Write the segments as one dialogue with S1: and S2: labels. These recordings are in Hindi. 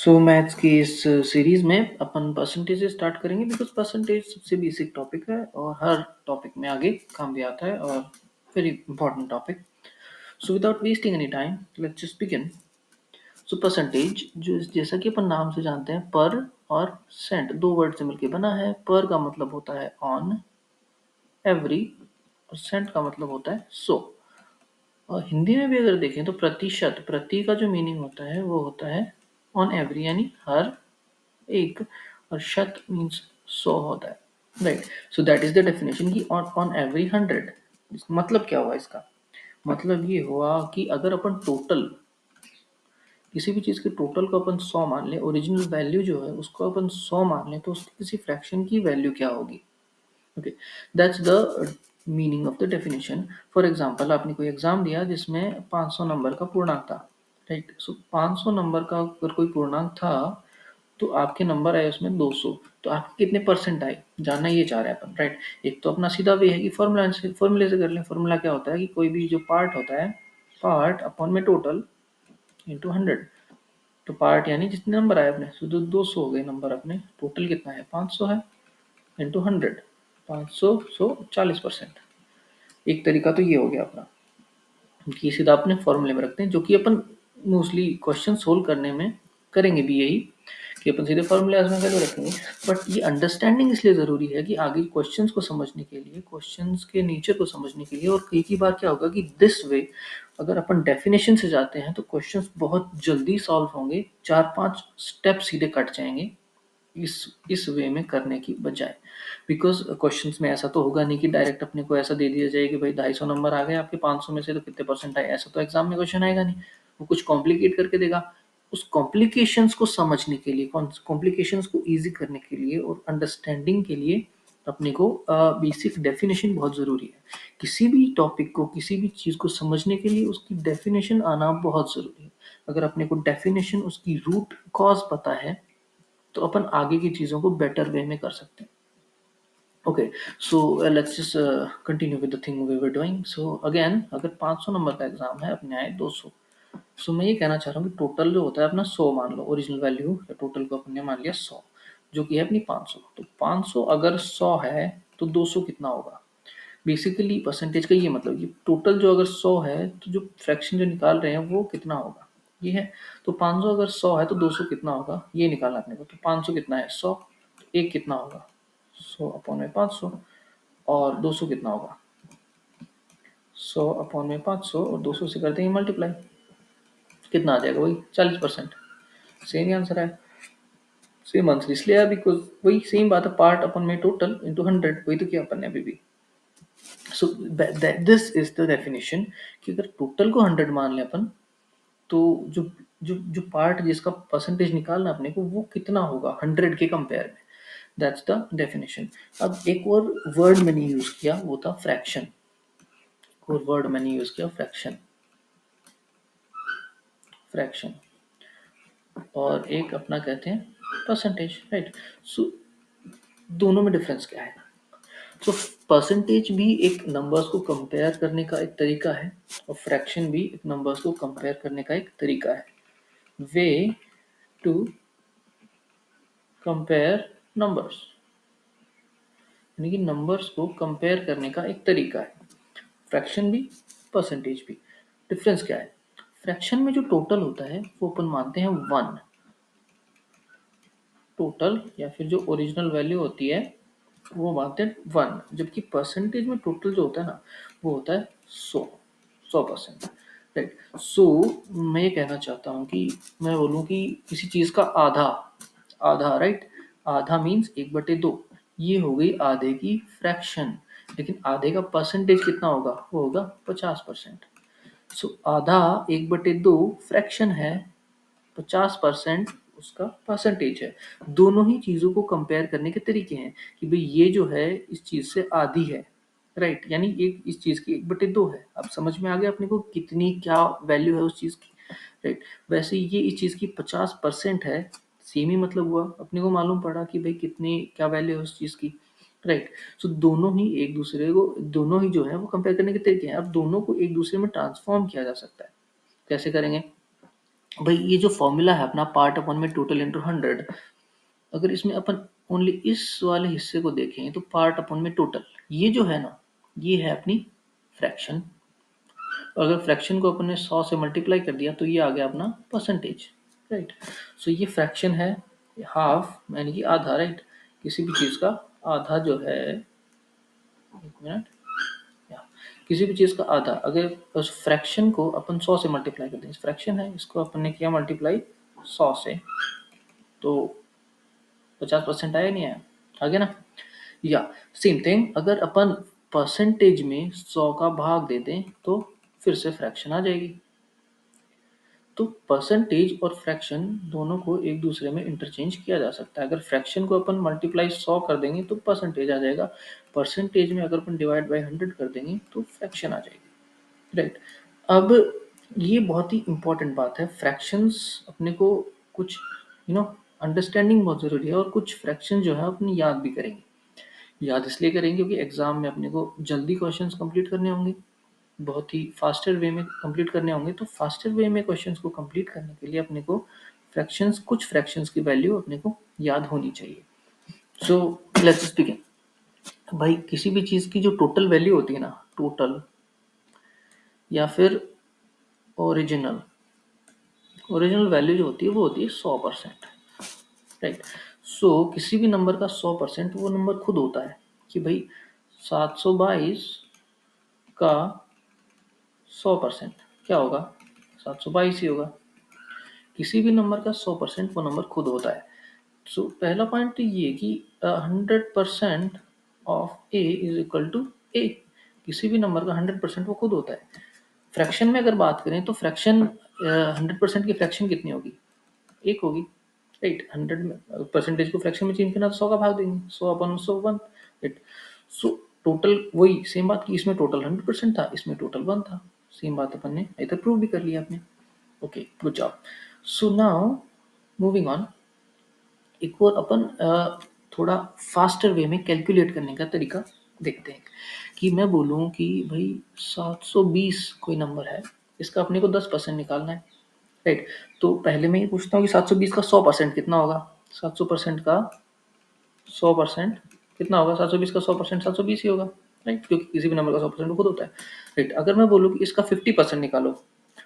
S1: सो मैथ्स की इस सीरीज में अपन परसेंटेज से स्टार्ट करेंगे बिकॉज परसेंटेज सबसे बेसिक टॉपिक है और हर टॉपिक में आगे काम भी आता है और very important topic. So without wasting any time let's just begin. So percentage जो जैसा कि अपन नाम से जानते हैं पर और सेंट दो वर्ड से मिलकर बना है. पर का मतलब होता है ऑन एवरी और सेंट का मतलब होता है सो. और हिंदी में भी अगर देखें तो प्रतिशत प्रति का जो मीनिंग होता है वो होता है ऑन एवरी यानी हर एक और शत मीन्स 100 होता है. Right. So that is the definition की ऑन एवरी 100. मतलब क्या हुआ इसका? मतलब ये हुआ कि अगर अपन टोटल किसी भी चीज के टोटल को अपन 100 मान ले, ओरिजिनल वैल्यू जो है उसको अपन 100 मान ले, तो उसकी किसी फ्रैक्शन की वैल्यू क्या होगी? Okay, that's the meaning of the definition. For example आपने कोई एग्जाम दिया जिसमें 500 नंबर का पूर्णांक था. राइट. सो 500 नंबर का अगर कोई पूर्णांक था तो आपके नंबर आए उसमें 200. तो आपके कितने परसेंट आए जानना ये चाह रहे हैं अपन. राइट. एक तो अपना सीधा वे है कि फॉर्मूले से कर लें. फॉर्मूला क्या होता है कि कोई भी जो पार्ट होता है, पार्ट अपॉन में टोटल इंटू 100. तो पार्ट यानी जितने नंबर आए अपने, तो 200 हो गए नंबर अपने. टोटल कितना है? 500 है इंटू 100. 500 सो 40%. एक तरीका तो ये हो गया अपना कि सीधा अपने फॉर्मूले में रखते हैं, जो कि अपन मोस्टली क्वेश्चन सोल्व करने में करेंगे भी यही कि अपन सीधे फॉर्मूले में वैल्यू रखेंगे. बट ये अंडरस्टैंडिंग इसलिए ज़रूरी है कि आगे क्वेश्चंस को समझने के लिए, क्वेश्चंस के नेचर को समझने के लिए. और कई बार क्या होगा कि दिस वे अगर अपन डेफिनेशन से जाते हैं तो क्वेश्चंस बहुत जल्दी सॉल्व होंगे, 4-5 स्टेप सीधे कट जाएंगे इस वे में करने की बजाय. बिकॉज क्वेश्चंस में ऐसा तो होगा नहीं कि डायरेक्ट अपने को ऐसा दे दिया जाए कि भाई 250 नंबर आ गए आपके 500 में से, तो कितने परसेंट आए. ऐसा तो एग्जाम में क्वेश्चन आएगा नहीं. वो कुछ कॉम्प्लिकेट करके देगा. उस कॉम्प्लिकेशंस को समझने के लिए, कॉम्प्लिकेशंस को ईजी करने के लिए और अंडरस्टैंडिंग के लिए अपने को बेसिक डेफिनेशन बहुत ज़रूरी है. किसी भी टॉपिक को, किसी भी चीज़ को समझने के लिए उसकी डेफिनेशन आना बहुत ज़रूरी है. अगर अपने को डेफिनेशन, उसकी रूट कॉज पता है तो अपन आगे की चीज़ों को बेटर वे में कर सकते हैं. Okay, so let's just continue with the thing we were doing. So again अगर 500 नंबर का एग्जाम है, अपने आए 200. सो मैं ये कहना चाह रहा हूँ कि टोटल जो होता है अपना 100 मान लो, ओरिजिनल वैल्यू या टोटल को अपने मान लिया 100, जो कि है अपनी 500. तो 500 अगर 100 है तो 200 कितना होगा? बेसिकली परसेंटेज का ये मतलब कि टोटल जो अगर 100 है तो जो फ्रैक्शन जो निकाल रहे हैं वो कितना होगा, ये है. तो 500 अगर 100 है तो 200 कितना होगा ये निकालना अपने को. तो 500 कितना है? 100. तो एक कितना होगा? 100 अपॉन में 500. और 200 कितना होगा? 100 अपॉन में 500 और 200 से करते हैं मल्टीप्लाई. कितना आ जाएगा? वही 40%. सेम ही आंसर है. सेम आंसर इसलिए है बिकॉज वही सेम बात है, पार्ट अपन में टोटल इंटू 100. वही तो किया अपन ने अभी भी. So this is the definition कि अगर टोटल को 100 मान लें अपन, तो जो जो जो पार्ट जिसका परसेंटेज निकालना अपने को वो कितना होगा 100 के कंपेयर में. That's the definition. अब एक और वर्ड मैंने यूज किया, वो था फ्रैक्शन. और वर्ड मैंने यूज किया फ्रैक्शन. फ्रैक्शन और एक अपना कहते हैं परसेंटेज. राइट. सो दोनों में डिफरेंस क्या है? सो परसेंटेज भी एक नंबर्स को कंपेयर करने का एक तरीका है और फ्रैक्शन भी एक नंबर्स को कंपेयर करने का एक तरीका है. वे टू कंपेयर नंबर्स, यानी कि नंबर्स को कंपेयर करने का एक तरीका है. फ्रैक्शन भी, परसेंटेज भी. डिफरेंस क्या है? फ्रैक्शन में जो टोटल होता है वो अपन मानते हैं 1 टोटल, या फिर जो ओरिजिनल वैल्यू होती है वो मानते हैं 1. जबकि परसेंटेज में टोटल जो होता है ना वो होता है 100%. राइट. सो मैं ये कहना चाहता हूँ कि मैं बोलूँ कि किसी चीज़ का आधा, आधा. राइट. आधा मीन्स 1/2. ये हो गई आधे की फ्रैक्शन. लेकिन आधे का परसेंटेज कितना होगा? वो होगा 50%. सो आधा 1/2 फ्रैक्शन है, 50% उसका परसेंटेज है. दोनों ही चीज़ों को कंपेयर करने के तरीके हैं कि भाई ये जो है इस चीज़ से आधी है. राइट. यानी एक इस चीज़ की 1/2 है. अब समझ में आ गया अपने को कितनी क्या वैल्यू है उस चीज़ की. राइट. वैसे ये इस चीज़ की 50% है. सेम ही मतलब हुआ, अपने को मालूम पड़ा कि भाई कितनी क्या वैल्यू है उस चीज़ की. राइट. सो दोनों ही एक दूसरे को, दोनों ही जो है वो कंपेयर करने के तरीके हैं. अब दोनों को एक दूसरे में ट्रांसफॉर्म किया जा सकता है. कैसे करेंगे? भाई ये जो फॉर्मूला है अपना पार्ट अपन में टोटल इंटू 100, अगर इसमें अपन ओनली इस वाले हिस्से को देखें तो पार्ट अपन में टोटल, ये जो है ना ये है अपनी फ्रैक्शन। अगर फ्रैक्शन को अपन ने 100 से मल्टीप्लाई कर दिया तो ये आ गया अपना परसेंटेज, राइट। सो ये फ्रैक्शन है हाफ, यानी कि आधा, राइट। किसी भी चीज़ का आधा जो है, एक मिनट, या किसी भी चीज़ का आधा, अगर उस फ्रैक्शन को अपन 100 से मल्टीप्लाई कर दें, फ्रैक्शन है इसको अपन ने किया मल्टीप्लाई 100 से, तो 50% आया, नहीं आया, आ गया ना। या सेम थिंग अगर अपन परसेंटेज में 100 का भाग दे दें तो फिर से फ्रैक्शन आ जाएगी। तो परसेंटेज और फ्रैक्शन दोनों को एक दूसरे में इंटरचेंज किया जा सकता है। अगर फ्रैक्शन को अपन मल्टीप्लाई 100 कर देंगे तो परसेंटेज आ जाएगा, परसेंटेज में अगर अपन डिवाइड बाई 100 कर देंगे तो फ्रैक्शन आ जाएगी, राइट। अब ये बहुत ही इंपॉर्टेंट बात है, फ्रैक्शंस अपने को कुछ अंडरस्टैंडिंग बहुत ज़रूरी है, और कुछ फ्रैक्शन जो है अपनी याद भी करेंगे। याद इसलिए करेंगे क्योंकि एग्जाम में अपने को जल्दी क्वेश्चंस कंप्लीट करने होंगे, बहुत ही फास्टर वे में कंप्लीट करने होंगे, तो फास्टर वे में क्वेश्चंस को कंप्लीट करने के लिए अपने को फ्रैक्शंस, कुछ फ्रैक्शंस की वैल्यू अपने को याद होनी चाहिए। So let's begin. भाई किसी भी चीज़ की जो टोटल वैल्यू होती है ना, टोटल या फिर ओरिजिनल, ओरिजिनल वैल्यू जो होती है वो होती है 100%, राइट। सो किसी भी नंबर का 100% वो नंबर खुद होता है कि भाई 722 का 100% क्या होगा, 722 ही होगा। किसी भी नंबर का 100% वो नंबर खुद होता है। सो पहला पॉइंट तो ये कि 100% of A is equal to A, किसी भी नंबर का 100% वो खुद होता है। फ्रैक्शन में अगर बात करें तो फ्रैक्शन 100% की फ्रैक्शन कितनी होगी, एक होगी, राइट। 100% को फ्रैक्शन में चेंज करना तो 100 का भाग देंगे, 100/100 1, राइट। सो टोटल वही सेम बात की, इसमें टोटल 100% था, इसमें टोटल 1 था, सेम बात अपन ने इधर प्रूव भी कर लिया आपने। Okay, good job. So now moving on, एक और अपन थोड़ा फास्टर वे में कैलकुलेट करने का तरीका देखते हैं। कि मैं बोलूँ कि भाई 720 कोई नंबर है, इसका अपने को 10% निकालना है, राइट। तो पहले मैं ये पूछता हूँ कि 720 का 100% कितना होगा, 700% का 100% कितना होगा, 720 का 100% 720 ही होगा, राइट, क्योंकि किसी भी नंबर का 100% खुद होता है, राइट। अगर मैं बोलूँ कि इसका 50% निकालो,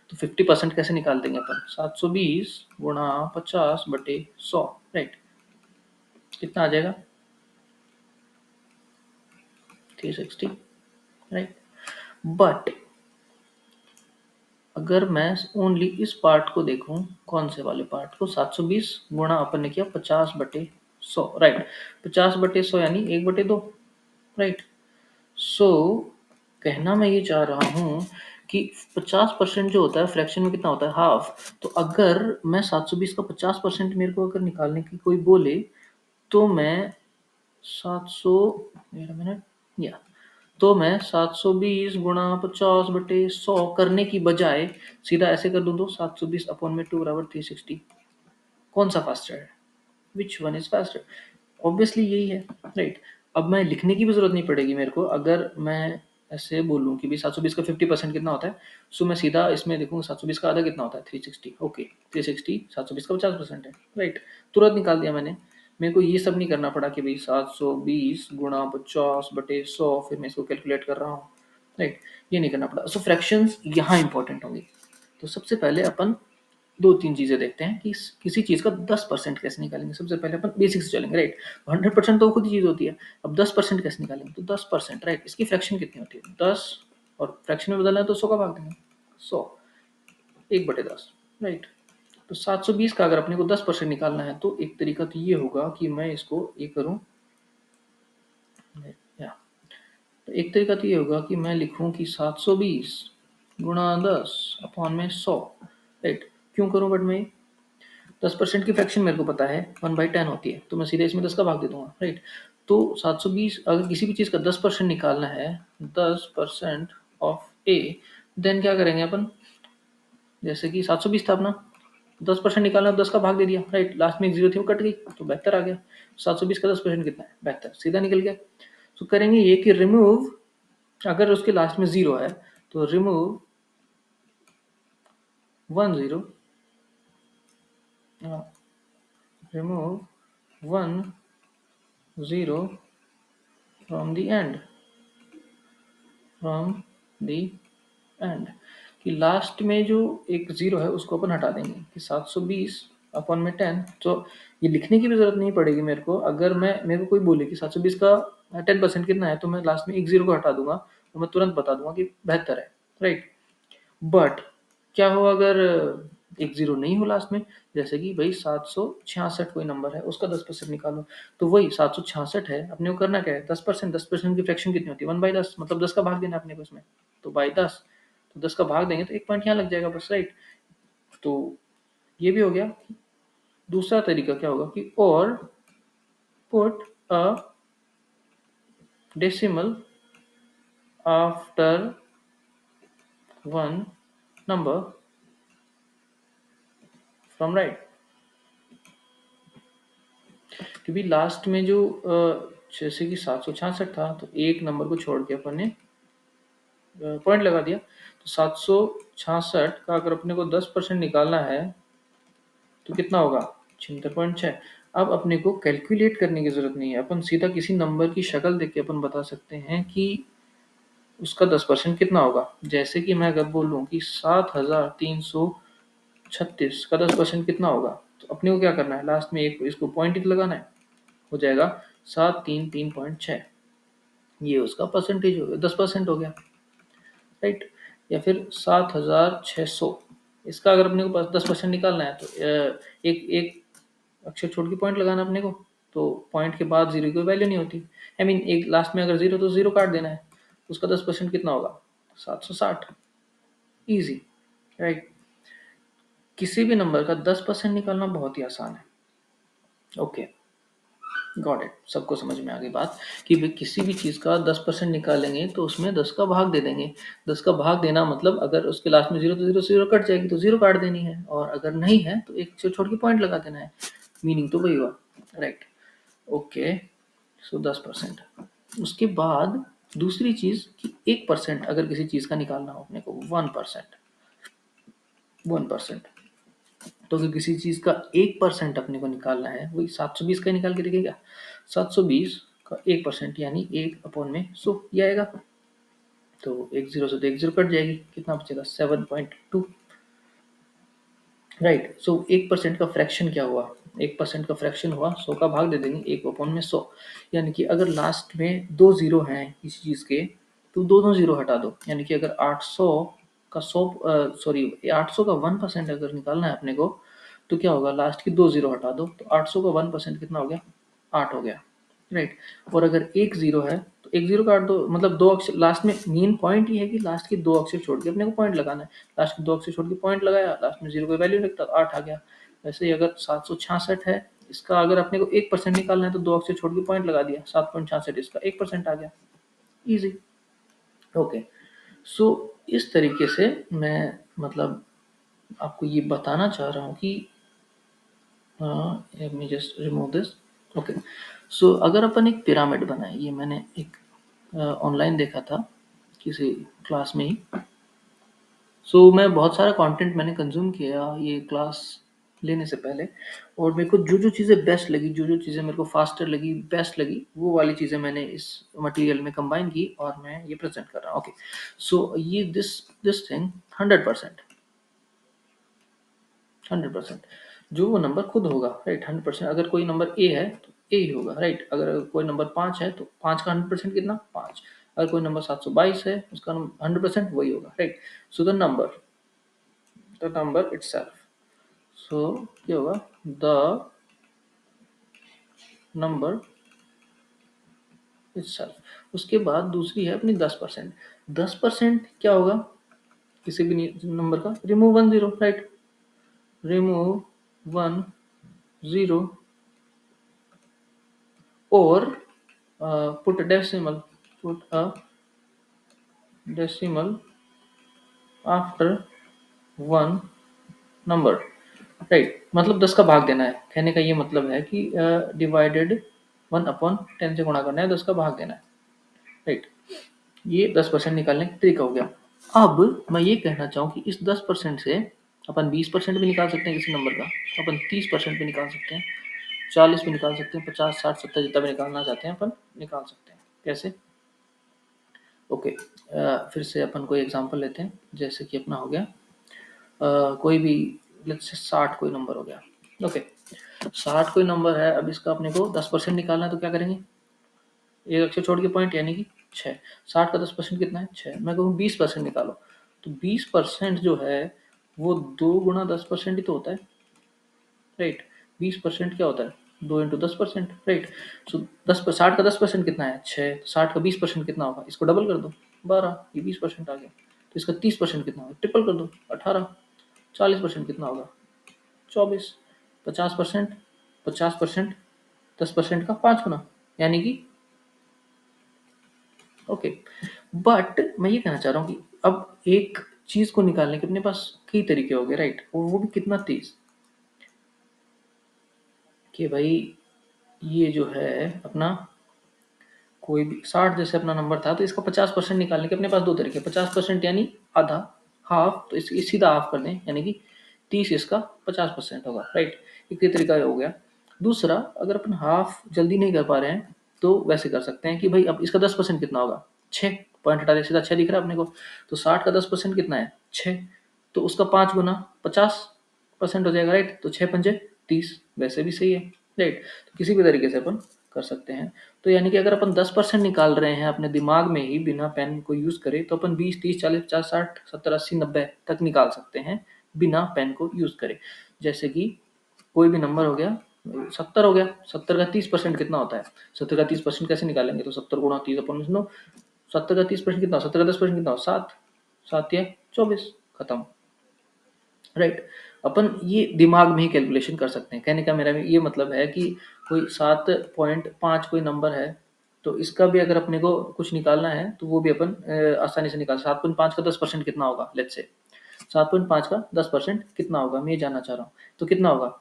S1: तो 50% कैसे निकाल देंगे अपन, 720 गुणा 50/100, राइट, कितना आ जाएगा, 360, राइट। बट अगर मैं ओनली इस पार्ट को देखूं, कौन से वाले पार्ट को, 720 गुणा अपन ने किया 50/100, राइट, 50/100 यानी 1/2, राइट। सो कहना मैं ये चाह रहा हूँ कि 50% जो होता है फ्रैक्शन में कितना होता है, हाफ। तो अगर मैं 720 का 50% मेरे को अगर निकालने की कोई बोले, तो मैं 700, वेट अ मिनट, या तो मैं 720 गुणा 50/100 करने की बजाय सीधा ऐसे कर दूं तो 720/2 बराबर 360। कौन सा फास्टर है, which one is faster, obviously यही है, राइट। अब मैं लिखने की भी जरूरत नहीं पड़ेगी मेरे को, अगर मैं ऐसे बोलूँ कि भाई 720 का 50% कितना होता है, सो मैं सीधा इसमें देखूंगा 720 का आधा कितना होता है, 360, ओके, 360 720 का 50% है, राइट, तुरंत निकाल दिया मैंने। मेरे को ये सब नहीं करना पड़ा कि भाई 720 गुणा 50/100 फिर मैं इसको कैलकुलेट कर रहा हूँ, राइट, ये नहीं करना पड़ा। सो फ्रैक्शंस यहाँ इंपॉर्टेंट होंगे। तो सबसे पहले अपन दो तीन चीजें देखते हैं कि किसी चीज का 10% कैसे निकालेंगे। सबसे पहले अपन बेसिक से चलेंगे, राइट। 100% तो खुद ही चीज होती है, अब 10% कैसे निकालेंगे, तो 10%, राइट, इसकी फ्रैक्शन कितनी होती है 10, और फ्रैक्शन में बदलना है तो 100 का भाग देंगे, 100 1/10, राइट। तो 720 का अगर अपने को 10% निकालना है तो एक तरीका तो ये होगा कि मैं इसको ये करूं, या तो एक तरीका तो ये होगा कि मैं लिखूं कि 720 गुणा 10 अपॉन में 100, राइट। क्यों करूं, बट मैं 10% की फ्रैक्शन मेरे को पता है 1/10 होती है, तो मैं सीधे इसमें 10 का भाग दे दूंगा, राइट। तो 720 अगर किसी भी चीज़ का 10% निकालना है, 10% ऑफ ए, देन क्या करेंगे अपन, जैसे कि 720 था अपना, 10% निकालना, 10 का भाग दे दिया, राइट, लास्ट में एक जीरो थी वो कट गई तो 72 आ गया। 720 का 10% कितना है, 72, सीधा निकल गया। तो करेंगे ये कि रिमूव, अगर उसके लास्ट में जीरो है तो remove 1 0, remove 1 0 from the end, from the and कि लास्ट में जो एक जीरो है उसको अपन हटा देंगे कि 720 अपॉन में 10। तो ये लिखने की भी जरूरत नहीं पड़ेगी मेरे को। अगर मेरे को कोई बोले कि 720 का 10% कितना है, तो मैं लास्ट में एक जीरो को हटा दूंगा और मैं तुरंत बता दूंगा कि 72 है, राइट। बट क्या हो अगर एक जीरो नहीं हो लास्ट में, जैसे कि भाई 766 कोई नंबर है, उसका 10% निकालो। तो वही 766 है, अपने को करना क्या है, 10%। 10% की फ्रैक्शन कितनी होती है, 1/10, मतलब 10 का भाग देना अपने को इसमें। तो बाई 10, तो 10 का भाग देंगे तो एक पॉइंट यहाँ लग जाएगा बस, राइट। तो ये भी हो गया। दूसरा तरीका क्या होगा कि और put a decimal after one number from right. क्योंकि लास्ट में जो जैसे कि 766 था, तो एक नंबर को छोड़ के अपन ने पॉइंट लगा दिया। तो 766 का अगर अपने को 10% निकालना है तो कितना होगा, 76.6। अब अपने को कैलकुलेट करने की जरूरत नहीं है, अपन सीधा किसी नंबर की शक्ल देख के अपन बता सकते हैं कि उसका 10% कितना होगा। जैसे कि मैं अगर बोलूँ कि 7336 का 10% कितना होगा, तो अपने को क्या करना है, लास्ट में एक इसको पॉइंट ही लगाना है, हो जाएगा 733.6। ये उसका परसेंटेज हो गया, 10% हो गया, राइट। या फिर 7600, इसका अगर अपने को 10% निकालना है तो एक एक अक्षर छोड़ के पॉइंट लगाना अपने को। तो पॉइंट के बाद जीरो की वैल्यू नहीं होती, आई मीन एक लास्ट में अगर जीरो तो जीरो काट देना है। उसका 10% कितना होगा, 760। Easy, right. किसी भी नंबर का 10% निकालना बहुत ही आसान है। ओके, गॉट इट, सबको समझ में आ गई बात कि भाई किसी भी चीज़ का 10% निकालेंगे तो उसमें 10 का भाग दे देंगे। 10 का भाग देना मतलब अगर उसके लास्ट में जीरो तो जीरो जीरो कट जाएगी, तो जीरो काट देनी है, और अगर नहीं है तो एक से छोड़ के पॉइंट लगा देना है। मीनिंग तो वही हुआ, राइट। ओके, सो 10%। उसके बाद दूसरी चीज़ कि 1% अगर किसी चीज़ का निकालना हो अपने को, 1%। 1%, तो अगर किसी चीज़ का 1% अपने को निकालना है, वही 720 का निकाल के देखेगा। 720 का 1% यानी 1/100 ये आएगा। तो एक जीरो से तो एक जीरो कट जाएगी, कितना बचेगा, 7.2, राइट। सो 1% का फ्रैक्शन क्या हुआ, 1% का फ्रैक्शन हुआ 100 का भाग दे देंगे 1/100। यानी कि अगर लास्ट में दो जीरो हैं किसी चीज़ के, तो दोनों जीरो हटा दो। यानी कि अगर 800 का 100 सॉरी 800 का 1% अगर निकालना है अपने को, तो क्या होगा, लास्ट की दो जीरो हटा दो, तो 800 का 1% कितना हो गया, 8 हो गया, राइट। और अगर एक जीरो है तो एक जीरो काट दो, मतलब दो अक्षर लास्ट में। मेन पॉइंट ये है कि लास्ट के दो अक्षर छोड़ के अपने को पॉइंट लगाना है। लास्ट के दो अक्षर छोड़ के पॉइंट लगाया, लास्ट में जीरो कोई वैल्यू नहीं, 8 आ गया। वैसे ही अगर 766 है, इसका अगर अपने को 1% निकालना है तो दो अक्षर छोड़ के पॉइंट लगा दिया, 7.66, इसका 1% आ गया, इजी। ओके, सो इस तरीके से मैं मतलब आपको ये बताना चाह रहा हूँ कि let me just remove this। Okay, so अगर अपन एक पिरामिड बनाए, ये मैंने एक ऑनलाइन देखा था किसी क्लास में ही। सो मैं बहुत सारा कंटेंट मैंने कंज्यूम किया ये क्लास लेने से पहले, और मेरे को जो जो चीज़ें बेस्ट लगी, जो जो चीज़ें मेरे को फास्टर लगी, बेस्ट लगी, वो वाली चीज़ें मैंने इस मटेरियल में कंबाइन की और मैं ये प्रेजेंट कर रहा हूँ। ओके, सो ये दिस थिंग 100%, 100% जो वो नंबर खुद होगा, राइट। 100%, अगर कोई नंबर ए है तो ए ही होगा, राइट। अगर कोई नंबर 5 है तो 5 का 100% कितना, 5। अगर कोई नंबर 722 है, उसका 100% वही होगा, right. So the number itself, so क्या होगा, द नंबर इटसेल्फ। उसके बाद दूसरी है अपनी 10%। 10% क्या होगा किसी भी नंबर का, remove 1 0, right. Remove 1 0 or put a decimal after one number, right. मतलब 10 का भाग देना है, कहने का ये मतलब है कि डिवाइडेड 1/10 से गुणा करना है, 10 का भाग देना है, राइट। ये 10% निकालने का तरीका हो गया। अब मैं ये कहना चाहूँ कि इस 10% से अपन 20% भी निकाल सकते हैं किसी नंबर का, अपन 30% भी निकाल सकते हैं, 40 भी निकाल सकते हैं, 50, 60, 70 जितना भी निकालना चाहते हैं अपन निकाल सकते हैं। कैसे? ओके, फिर से अपन कोई एग्जांपल लेते हैं, जैसे कि अपना हो गया कोई भी, लेट्स से 60 कोई नंबर हो गया। ओके, 60 कोई नंबर है, अब इसका अपने को 10% निकालना है, तो क्या करेंगे? एक अक्षर छोड़ के पॉइंट, यानी कि 6। 60 का 10% कितना है? 6। मैं कहूँ 20% निकालो, तो 20% जो है वो 2 गुणा 10% ही तो होता है, राइट? 20% क्या होता है? 2 इंटू 10%, राइट? सो 60 का 10% कितना है? 6। 60 का 20% कितना होगा? इसको डबल कर दो, 12, ये 20% आ गया। तो इसका 30% कितना होगा? ट्रिपल कर दो, 18। 40% कितना होगा? 24। 50%, 50% 10% का 5 गुना, यानी कि ओके। बट मैं ये कहना चाह रहा हूँ कि अब एक चीज को निकालने के अपने पास कई तरीके हो गए, राइट? और वो भी कितना तेज कि भाई ये जो है अपना कोई भी 60 जैसे अपना नंबर था, तो इसका 50% निकालने के अपने पास दो तरीके। 50% यानी आधा, हाफ, तो इस सीधा हाफ कर दें, यानी कि 30 इसका 50% होगा, राइट? एक ये तरीका हो गया। दूसरा, अगर अपन हाफ जल्दी नहीं कर पा रहे हैं तो वैसे कर सकते हैं कि भाई अब इसका 10% कितना होगा? 6। पॉइंट हटा दे, सीधा 6 दिख रहा है अपने को। तो 60 का 10% कितना है? 6। तो उसका 5 गुना 50% हो जाएगा, राइट? तो 6 पंजे 30, वैसे भी सही है, राइट? तो किसी भी तरीके से अपन कर सकते हैं। तो यानी कि अगर अपन 10% निकाल रहे हैं अपने दिमाग में ही बिना पेन को यूज करे, तो अपन 20, 30, 40, 50, 60, 70, 80, 90 तक निकाल सकते हैं बिना पेन को यूज करे। जैसे कि कोई भी नंबर हो गया, 70 हो गया, 70 का 30% कितना होता है? 70 का 30% कैसे निकालेंगे? तो 70 गुणा 30 अपन सुनो, 70 का 30% कितना? 70 का 10% कितना? 7। 7 या 24, खत्म, राइट? अपन ये दिमाग में ही कैलकुलेशन कर सकते हैं। कहने का मेरा ये मतलब है कि कोई 7.5 कोई नंबर है, तो इसका भी अगर अपने को कुछ निकालना है तो वो भी अपन आसानी से निकाल। 7.5 का 10% कितना होगा? लेट्स से 7.5 का 10% कितना होगा, मैं ये जानना चाह रहा हूँ। तो कितना होगा?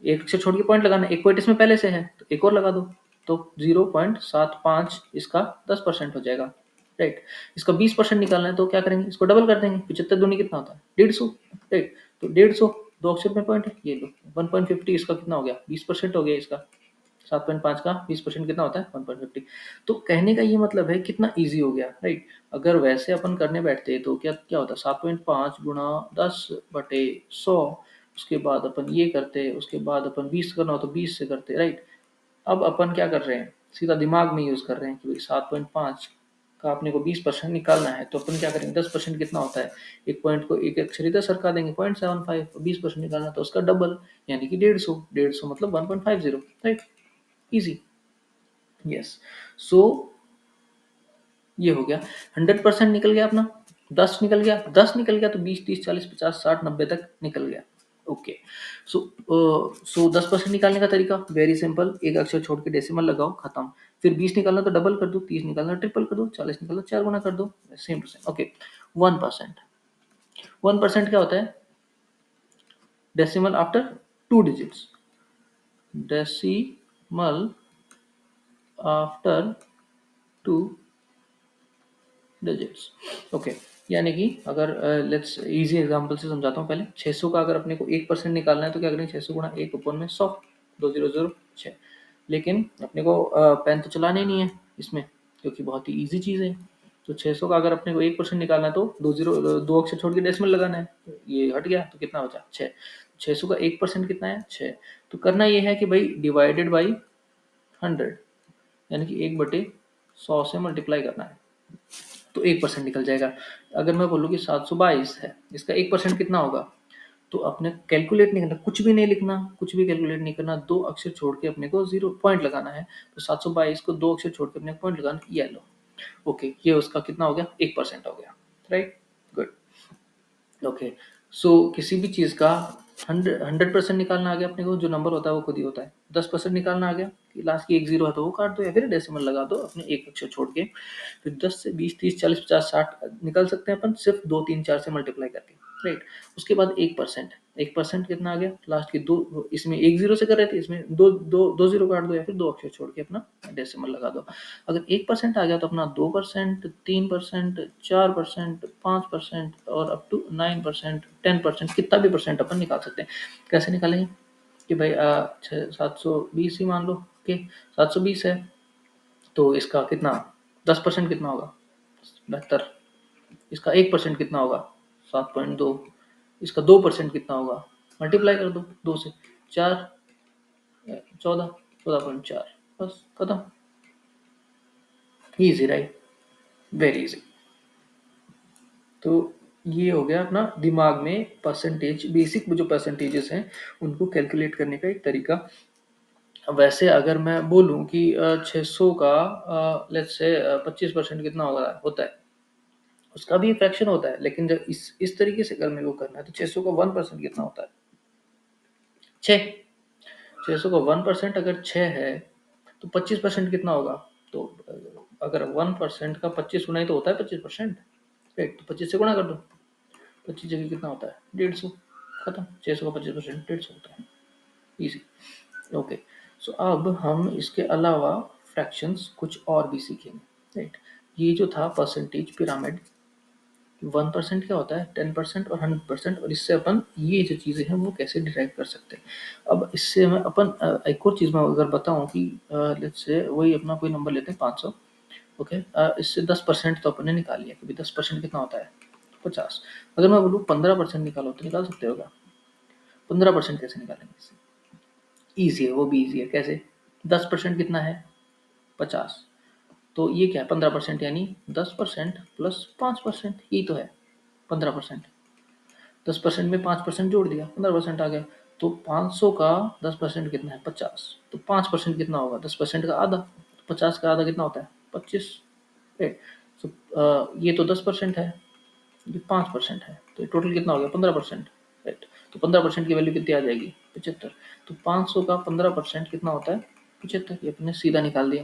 S1: एक अक्षर छोड़ के पॉइंट लगाना है, एक पॉइंट इसमें पहले से है तो एक और लगा दो, तो 0.75 इसका 10% हो जाएगा, राइट? इसका 20% निकालना है तो क्या करेंगे? इसको डबल कर देंगे। 75 दूनी कितना होता है? 150, राइट? तो 150 दो अक्षर में पॉइंट है, ये लो 1.50 इसका कितना हो गया? 20% हो गया इसका। 7.5 का 20% कितना होता है? 1.50। तो कहने का ये मतलब है कितना ईजी हो गया, राइट? अगर वैसे अपन करने बैठते तो क्या क्या होता? 7.5 गुणा 10/100, उसके बाद अपन ये करते, उसके बाद अपन 20 करना हो तो 20 से करते, राइट? अब अपन क्या कर रहे हैं? सीधा दिमाग में यूज कर रहे हैं कि भाई 7.5 का अपने को 20% निकालना है, तो अपन क्या करेंगे? 10% कितना होता है? एक पॉइंट को एक अक्षर इधर सरका देंगे, 0.75। 20% निकालना तो उसका डबल, यानी कि 150। 150 मतलब 1.50, राइट? इजी। यस। सो ये हो गया, 100% निकल गया अपना। 10 निकल गया, 10 निकल गया तो 20, 30, 40, 50, 60, 90 तक निकल गया। ओके। सो 10% निकालने का तरीका वेरी सिंपल, एक अक्षर छोड़ के डेसिमल लगाओ, खत्म। फिर 20 निकालना तो डबल कर दो, 30 निकालना ट्रिपल कर दो, 40 निकालना 4 गुना कर दो, सेम टू सेम। ओके। 1%, 1% क्या होता है? Decimal after 2 digits, decimal after 2 digits. Okay. यानी कि अगर लेट्स इजी एग्जांपल से समझाता हूँ पहले। 600 का अगर अपने को 1% निकालना है तो क्या करेंगे? 600 गुणा 1 अपन में 100, 2006। लेकिन अपने को पेन तो चलाने ही नहीं है इसमें, क्योंकि बहुत ही इजी चीज़ है। तो 600 का अगर अपने को 1% निकालना है तो दो अक्षर छोड़ के डेसिमल लगाना है, ये हट गया तो कितना बचा? 6। 600 का 1% कितना है? 6। तो करना ये है कि भाई डिवाइडेड बाई 100, यानी कि 1/100 से मल्टीप्लाई करना है, तो 1% निकल जाएगा। अगर मैं बोलूँ कि 722 है, इसका 1% कितना होगा? तो अपने कैलकुलेट नहीं करना, कुछ भी नहीं लिखना, कुछ भी कैलकुलेट नहीं करना, दो अक्षर छोड़ के अपने को 0 पॉइंट लगाना है। तो 722 को दो अक्षर छोड़ के अपने पॉइंट लगाना, ये लो। ओके, ये उसका कितना हो गया? 1% हो गया, राइट? गुड। ओके। सो किसी भी चीज़ का 100% निकालना आ गया अपने को, जो नंबर होता है वो खुद ही होता है। 10% निकालना आ गया, सकती है। लास्ट की एक जीरो है तो वो काट दो या फिर डेसिमल लगा दो अपने एक अक्षर छोड़ के। फिर 10 से 20 30 40 50 60 निकाल सकते हैं अपन सिर्फ 2 3 4 से मल्टीप्लाई करके, राइट। उसके बाद 1%, 1% कितना आ गया, लास्ट के दो, इसमें एक जीरो से कर रहे थे, इसमें दो दो दो जीरो काट दो या फिर दो अक्षर छोड़ के अपना डेसिमल लगा दो। अगर 1% आ गया तो अपना 2%, 3%, 4%, 5% और अप टू 9%, 10%, कितना भी परसेंट अपन निकाल सकते हैं। कैसे निकालेंगे कि भाई 720 ही मान लो कि 720 है, तो इसका कितना 10% कितना होगा 72, इसका 1% कितना होगा 7.2, इसका 2% कितना होगा, मल्टीप्लाई कर दो 2 से, 4 14, 14.4, बस खत्म। Easy right, very easy. तो ये हो गया अपना दिमाग में परसेंटेज, बेसिक जो परसेंटेजेस हैं उनको कैलकुलेट करने का एक तरीका। वैसे अगर मैं बोलूं कि 600 का लेट्स से 25% कितना होता है, उसका भी एक फ्रैक्शन होता है, लेकिन जब इस तरीके से अगर मेरे को करना है तो 600 का 1% कितना होता है 6, 600 का 1% अगर 6 है तो 25% कितना होगा, तो अगर 1% का 25 गुना ही तो होता है 25%, राइट। तो 25 से गुणा कर दो, 25 जगह कितना होता है 150, खत्म। 600 का 25% 150 होता है, इजी। ओके, सो अब हम इसके अलावा फ्रैक्शंस कुछ और भी सीखेंगे, राइट। ये जो था परसेंटेज पिरामिड, 1% क्या होता है, 10% और 100%, और इससे अपन ये जो चीज़ें हैं वो कैसे डिराइव कर सकते हैं। अब इससे मैं अपन एक और चीज़ मैं अगर बताऊं कि लेट्स से वही अपना कोई नंबर लेते हैं 500, ओके। इससे 10% तो अपने निकाल लिया कि 10% कितना होता है 50। अगर मैं बोलूँ 15% निकालो तो निकाल सकते हो क्या, 15% कैसे निकालेंगे इससे, ईजी है, वो भी ईजी है। कैसे, 10% कितना है 50, तो ये क्या है 15% यानी 10% प्लस 5%, यही तो है 15%। 10% में 5% जोड़ दिया 15% आ गया। तो 500 का 10% कितना है 50, तो 5% कितना होगा 10% का आधा, तो 50 का आधा कितना होता है 25, राइट। तो ये तो 10% है, ये 5% है, तो टोटल कितना हो गया 15%, राइट। तो 15% की वैल्यू कितनी आ जाएगी 75। तो 500 का 15% कितना होता है 75, ये अपने सीधा निकाल दिया।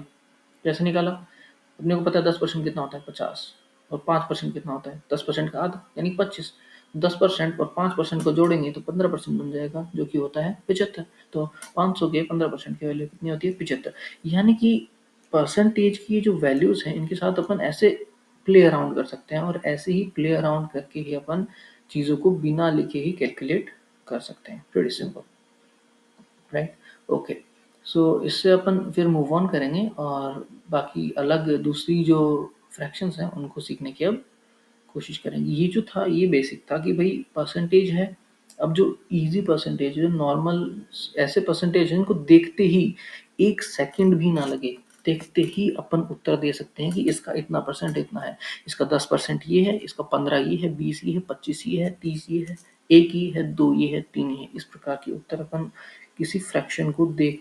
S1: कैसे निकाला, अपने को पता है 10% कितना होता है 50, और 5% कितना होता है 10% का आधा यानी 25। 10% और 5% को जोड़ेंगे तो 15% बन जाएगा, जो कि होता है 75। तो 500 के 15% की वैल्यू कितनी होती है 75। यानी कि परसेंटेज की जो वैल्यूज हैं इनके साथ अपन ऐसे प्ले अराउंड कर सकते हैं, और ऐसे ही प्ले अराउंड करके ही अपन चीज़ों को बिना लिखे ही कैलकुलेट कर सकते हैं। Pretty simple, right. ओके, सो इससे अपन फिर मूव ऑन करेंगे और बाकी अलग दूसरी जो फ्रैक्शंस हैं उनको सीखने की अब कोशिश करेंगे। ये जो था ये बेसिक था कि भाई परसेंटेज है। अब जो इजी परसेंटेज जो नॉर्मल ऐसे परसेंटेज हैं इनको देखते ही 1 सेकंड भी ना लगे, देखते ही अपन उत्तर दे सकते हैं कि इसका इतना परसेंट इतना है, इसका 10% ये है, इसका 15 ये है, 20 ये है, 25 ये है, 30 ये है, 1 ये है, 2 ये है, 3 ये है। इस प्रकार के उत्तर अपन किसी फ्रैक्शन को देख